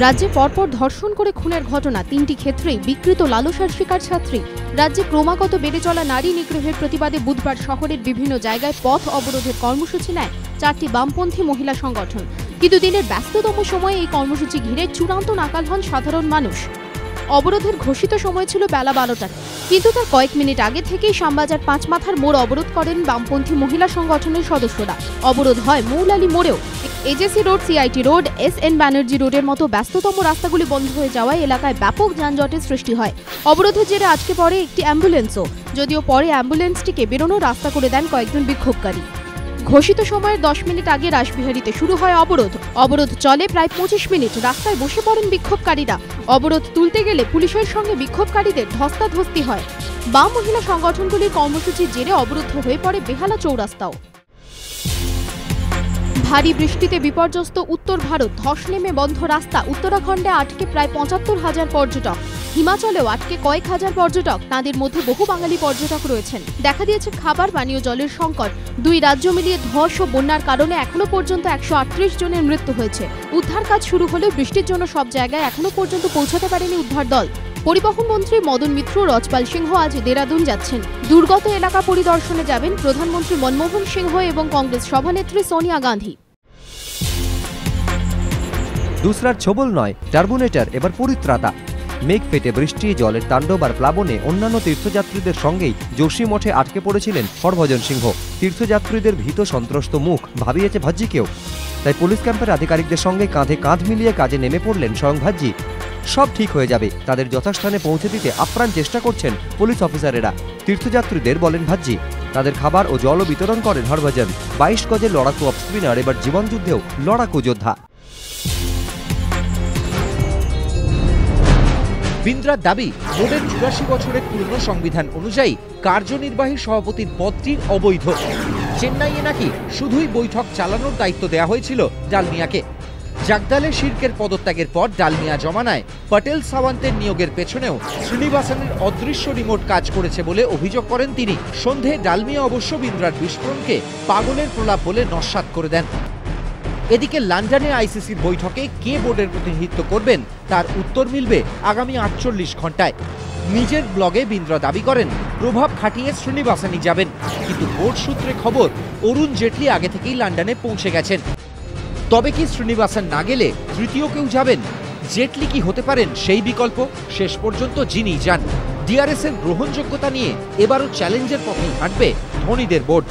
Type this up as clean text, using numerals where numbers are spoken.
রাজ্যে পরপর ধর্ষণ করে খুনের ঘটনা, তিনটি ক্ষেত্রেই বিকৃত লালসার শিকার ছাত্রী। রাজ্যে ক্রমাগত বেড়ে চলা নারী নিগ্রহের প্রতিবাদে বুধবার শহরের বিভিন্ন জায়গায় পথ অবরোধের কর্মসূচি নেয় চারটি বামপন্থী মহিলা সংগঠন। কিন্তু দিনের ব্যস্ততম সময়ে এই কর্মসূচি ঘিরে চূড়ান্ত নাকাল হন সাধারণ মানুষ। অবরোধের ঘোষিত সময় ছিল বেলা 12টায়, কিন্তু তার কয়েক মিনিট আগে থেকেই শ্যামবাজার পাঁচমাথার মোড় অবরোধ করেন বামপন্থী মহিলা সংগঠনের সদস্যরা। অবরোধ হয় মৌলালী মোড়েও। AJC road, CIT road, SN Banerjee রোডের মতো ব্যস্ততম রাস্তাগুলি বন্ধ হয়ে যাওয়ায় এলাকায় ব্যাপক যানজটের সৃষ্টি হয়। অবরোধের জেরে আজকে পরে একটি অ্যাম্বুলেন্সও, যদিও পরে অ্যাম্বুলেন্সটিকে বেরোনোর রাস্তা করে দেন কয়েকজন বিক্ষোভকারী। ঘোষিত সময়ের 10 মিনিট আগে রাসবিহারীতে শুরু হয় অবরোধ। অবরোধ চলে প্রায় 25 মিনিট। রাস্তায় বসে পড়েন বিক্ষোভকারীরা। অবরোধ তুলতে গেলে পুলিশের সঙ্গে বিক্ষোভকারীদের ধস্তাধস্তি হয়। বাম মহিলা সংগঠনগুলির কর্মসূচির জেরে অবরুদ্ধ হয়ে পড়ে বেহালা চৌরাস্তাও। ভারী বৃষ্টিতে বিপর্যস্ত উত্তর ভারত, ধস নেমে বন্ধ রাস্তা। উত্তরাখণ্ডে আটকে প্রায় 75,000 পর্যটক। হিমাচলেও আটকে কয়েক হাজার পর্যটক, তাঁদের মধ্যে বহু বাঙালি পর্যটক রয়েছেন। দেখা দিয়েছে খাবার পানীয় জলের সংকট। দুই রাজ্য মিলিয়ে ধস ও বন্যার কারণে এখনো পর্যন্ত 138 জনের মৃত্যু হয়েছে। উদ্ধার কাজ শুরু হলেও বৃষ্টির জন্য সব জায়গায় এখনো পর্যন্ত পৌঁছাতে পারেনি উদ্ধার দল। পরিবহন মন্ত্রী মদন মিত্র রজপাল সিংহ আজ দেরাদুন যাচ্ছেন। দুর্গত এলাকা পরিদর্শনে যাবেন প্রধানমন্ত্রী মনমোহন সিংহ এবং কংগ্রেস সভানেত্রী সোনিয়া গান্ধী। দুসরার ছবল নয়, টার্বুনেটর এবার পরিত্রাতা। মেঘ ফেটে বৃষ্টি, জলের তাণ্ডব আর প্লাবনে অন্যান্য তীর্থযাত্রীদের সঙ্গেই যোশী মঠে আটকে পড়েছিলেন হরভজন সিংহ। তীর্থযাত্রীদের ভীত সন্ত্রস্ত মুখ ভাবিয়েছে ভাজ্জিকেও। তাই পুলিশ ক্যাম্পের আধিকারিকদের সঙ্গে কাঁধে কাঁধ মিলিয়ে কাজে নেমে পড়লেন স্বয়ং ভাজ্জি। সব ঠিক হয়ে যাবে, তাদের যথাস্থানে পৌঁছে দিতে আপ্রাণ চেষ্টা করছেন পুলিশ অফিসারেরা। তীর্থযাত্রীদের বলেন ভাজ্জি, তাদের খাবার ও জলও বিতরণ করেন হরভজন। 22 গজের লড়াকু অফ স্পিনার এবার জীবনযুদ্ধেও লড়াকু যোদ্ধা। বিন্দ্রার দাবি, বোর্ডের 84 বছরের পুরনো সংবিধান অনুযায়ী কার্যনির্বাহী সভাপতির পদটি অবৈধ। চেন্নাইয়ে নাকি শুধুই বৈঠক চালানোর দায়িত্ব দেওয়া হয়েছিল ডালমিয়াকে। জাগদালে শির্কের পদত্যাগের পর ডালমিয়া জমানায় পটেল সাওয়ান্তের নিয়োগের পেছনেও শ্রীনিবাসনের অদৃশ্য রিমোট কাজ করেছে বলে অভিযোগ করেন তিনি। সন্ধে ডালমিয়া অবশ্য বিন্দ্রার বিস্ফোরণকে পাগলের প্রলাপ বলে নস্যাৎ করে দেন। এদিকে লন্ডনে আইসিসির বৈঠকে কে বোর্ডের প্রতিনিধিত্ব করবেন তার উত্তর মিলবে আগামী 48 ঘন্টায়। নিজের ব্লগে বিন্দ্রা দাবি করেন প্রভাব খাটিয়ে শ্রীনিবাসনই যাবেন, কিন্তু বোর্ড সূত্রে খবর অরুণ জেটলি আগে থেকেই লন্ডনে পৌঁছে গেছেন। তবে কি শ্রীনিবাসন না গেলে তৃতীয় কেউ যাবেন? জেটলি কি হতে পারেন সেই বিকল্প? শেষ পর্যন্ত যিনি যান, ডিআরএস এর গ্রহণযোগ্যতা নিয়ে এবারও চ্যালেঞ্জের পথেই হাঁটবে ধোনিদের বোর্ড।